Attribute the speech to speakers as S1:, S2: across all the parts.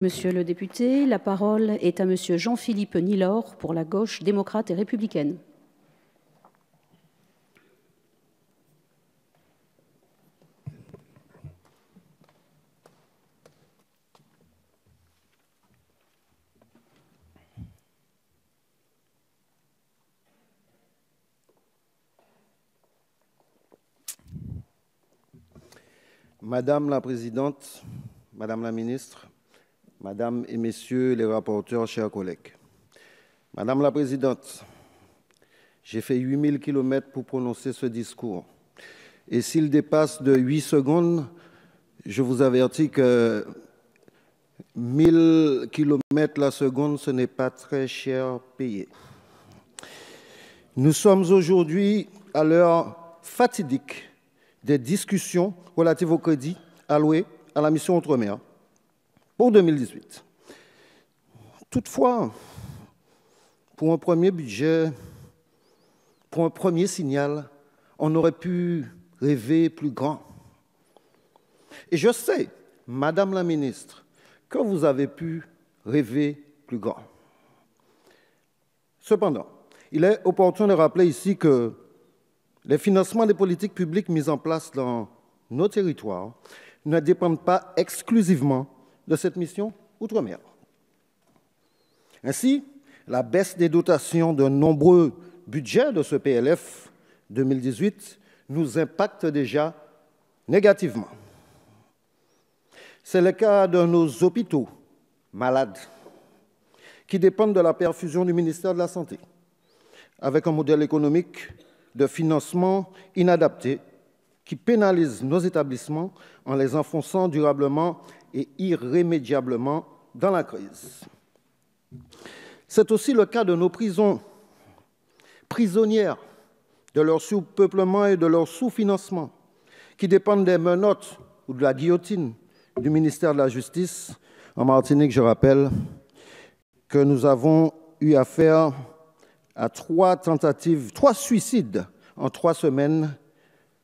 S1: Monsieur le député, la parole est à Monsieur Jean-Philippe Nilor pour la gauche démocrate et républicaine.
S2: Madame la Présidente, Madame la Ministre, Madame et Messieurs les rapporteurs, chers collègues. Madame la Présidente, j'ai fait 8000 km pour prononcer ce discours. Et s'il dépasse de 8 secondes, je vous avertis que 1000 km la seconde, ce n'est pas très cher payé. Nous sommes aujourd'hui à l'heure fatidique des discussions relatives aux crédits alloués à la mission Outre-mer pour 2018. Toutefois, pour un premier budget, pour un premier signal, on aurait pu rêver plus grand. Et je sais, Madame la Ministre, que vous avez pu rêver plus grand. Cependant, il est opportun de rappeler ici que les financements des politiques publiques mises en place dans nos territoires ne dépendent pas exclusivement de cette mission Outre-mer. Ainsi, la baisse des dotations de nombreux budgets de ce PLF 2018 nous impacte déjà négativement. C'est le cas de nos hôpitaux malades qui dépendent de la perfusion du ministère de la Santé, avec un modèle économique de financement inadapté qui pénalise nos établissements en les enfonçant durablement et irrémédiablement dans la crise. C'est aussi le cas de nos prisons, prisonnières, de leur surpeuplement et de leur sous-financement, qui dépendent des menottes ou de la guillotine du ministère de la Justice. En Martinique, je rappelle que nous avons eu affaire à 3 suicides en 3 semaines,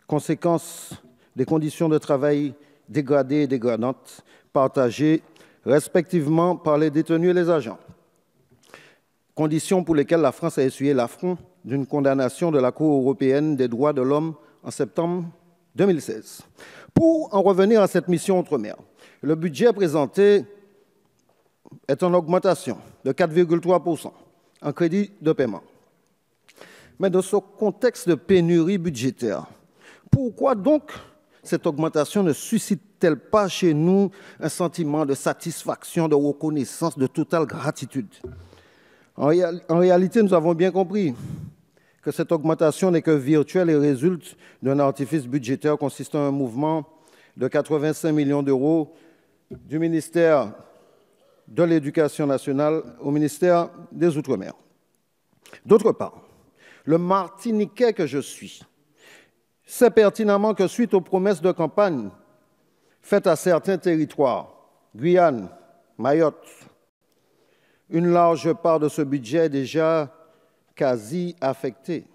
S2: conséquence des conditions de travail dégradées et dégradantes, partagées respectivement par les détenus et les agents. Conditions pour lesquelles la France a essuyé l'affront d'une condamnation de la Cour européenne des droits de l'homme en septembre 2016. Pour en revenir à cette mission Outre-mer, le budget présenté est en augmentation de 4,3% en crédit de paiement. Mais dans ce contexte de pénurie budgétaire, pourquoi donc cette augmentation ne suscite-t-elle pas chez nous un sentiment de satisfaction, de reconnaissance, de totale gratitude? En réalité, nous avons bien compris que cette augmentation n'est que virtuelle et résulte d'un artifice budgétaire consistant en un mouvement de 85 millions d'euros du ministère de l'Éducation nationale au ministère des Outre-mer. D'autre part, le Martiniquais que je suis sait pertinemment que suite aux promesses de campagne faites à certains territoires, Guyane, Mayotte, une large part de ce budget est déjà quasi affectée.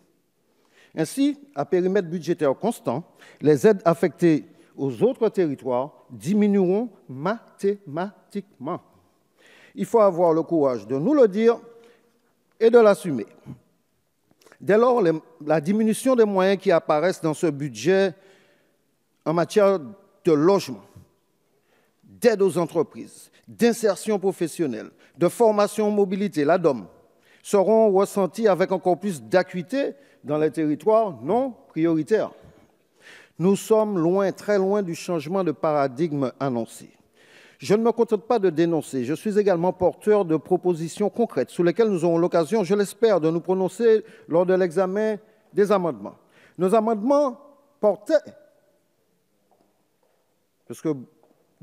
S2: Ainsi, à périmètre budgétaire constant, les aides affectées aux autres territoires diminueront mathématiquement. Il faut avoir le courage de nous le dire et de l'assumer. Dès lors, la diminution des moyens qui apparaissent dans ce budget en matière de logement, d'aide aux entreprises, d'insertion professionnelle, de formation mobilité, l'ADOM, seront ressentis avec encore plus d'acuité dans les territoires non prioritaires. Nous sommes loin, très loin du changement de paradigme annoncé. Je ne me contente pas de dénoncer, je suis également porteur de propositions concrètes sur lesquelles nous aurons l'occasion, je l'espère, de nous prononcer lors de l'examen des amendements. Nos amendements portaient, parce que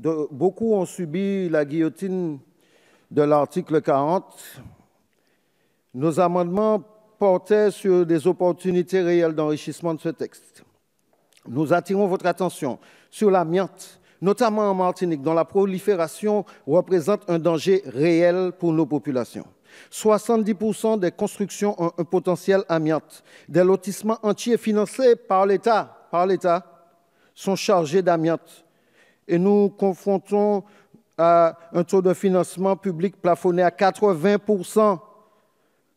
S2: beaucoup ont subi la guillotine de l'article 40, nos amendements portaient sur des opportunités réelles d'enrichissement de ce texte. Nous attirons votre attention sur l'amiante, notamment en Martinique, dont la prolifération représente un danger réel pour nos populations. 70% des constructions ont un potentiel amiante. Des lotissements entiers financés par l'État sont chargés d'amiante. Et nous confrontons à un taux de financement public plafonné à 80%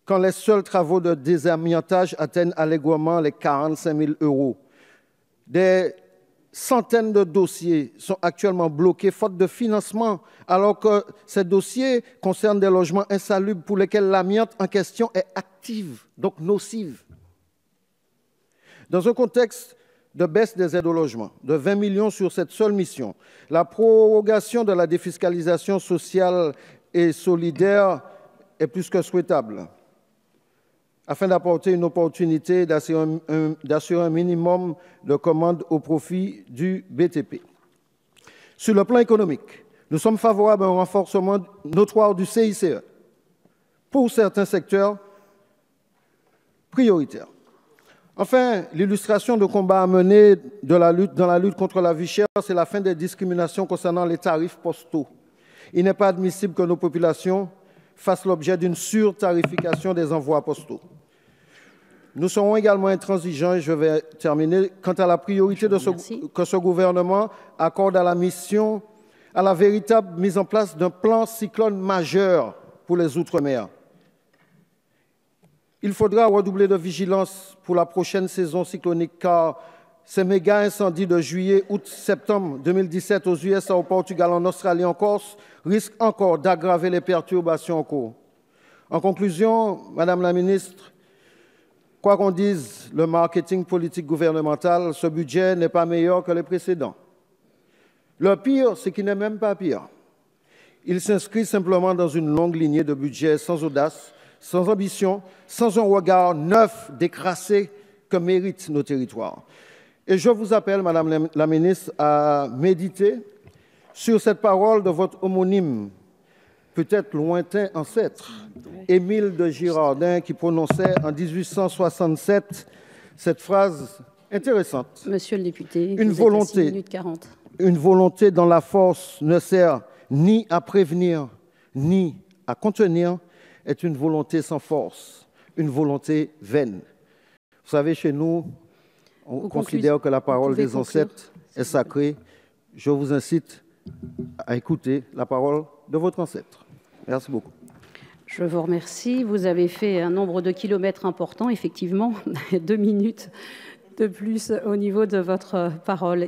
S2: quand les seuls travaux de désamiantage atteignent allègrement les 45 000 €. Des centaines de dossiers sont actuellement bloqués faute de financement, alors que ces dossiers concernent des logements insalubres pour lesquels l'amiante en question est active, donc nocive. Dans un contexte de baisse des aides au logement, de 20 millions sur cette seule mission, la prorogation de la défiscalisation sociale et solidaire est plus que souhaitable, afin d'apporter une opportunité d'assurer un minimum de commandes au profit du BTP. Sur le plan économique, nous sommes favorables à un renforcement notoire du CICE pour certains secteurs prioritaires. Enfin, l'illustration de combat à mener dans la lutte contre la vie chère, c'est la fin des discriminations concernant les tarifs postaux. Il n'est pas admissible que nos populations fassent l'objet d'une surtarification des envois postaux. Nous serons également intransigeants, et je vais terminer, quant à la priorité que ce gouvernement accorde à la mission, à la véritable mise en place d'un plan cyclone majeur pour les Outre-mer. Il faudra redoubler de vigilance pour la prochaine saison cyclonique, car ces méga incendies de juillet, août, septembre 2017 aux USA, au Portugal, en Australie, en Corse, risquent encore d'aggraver les perturbations en cours. En conclusion, Madame la Ministre, quoi qu'on dise, le marketing politique gouvernemental, ce budget n'est pas meilleur que les précédents. Le pire, c'est qu'il n'est même pas pire. Il s'inscrit simplement dans une longue lignée de budgets sans audace, sans ambition, sans un regard neuf, décrassé que méritent nos territoires. Et je vous appelle, Madame la Ministre, à méditer sur cette parole de votre homonyme, peut-être lointain ancêtre, Émile de Girardin, qui prononçait en 1867 cette phrase intéressante.
S1: Monsieur le député,
S2: une volonté, 6 minutes 40. Une volonté dont la force ne sert ni à prévenir, ni à contenir, est une volonté sans force, une volonté vaine. Vous savez, chez nous, on considère que la parole des ancêtres est sacrée. Je vous incite à écouter la parole de votre ancêtre. Merci beaucoup.
S1: Je vous remercie. Vous avez fait un nombre de kilomètres important, effectivement, 2 minutes de plus au niveau de votre parole.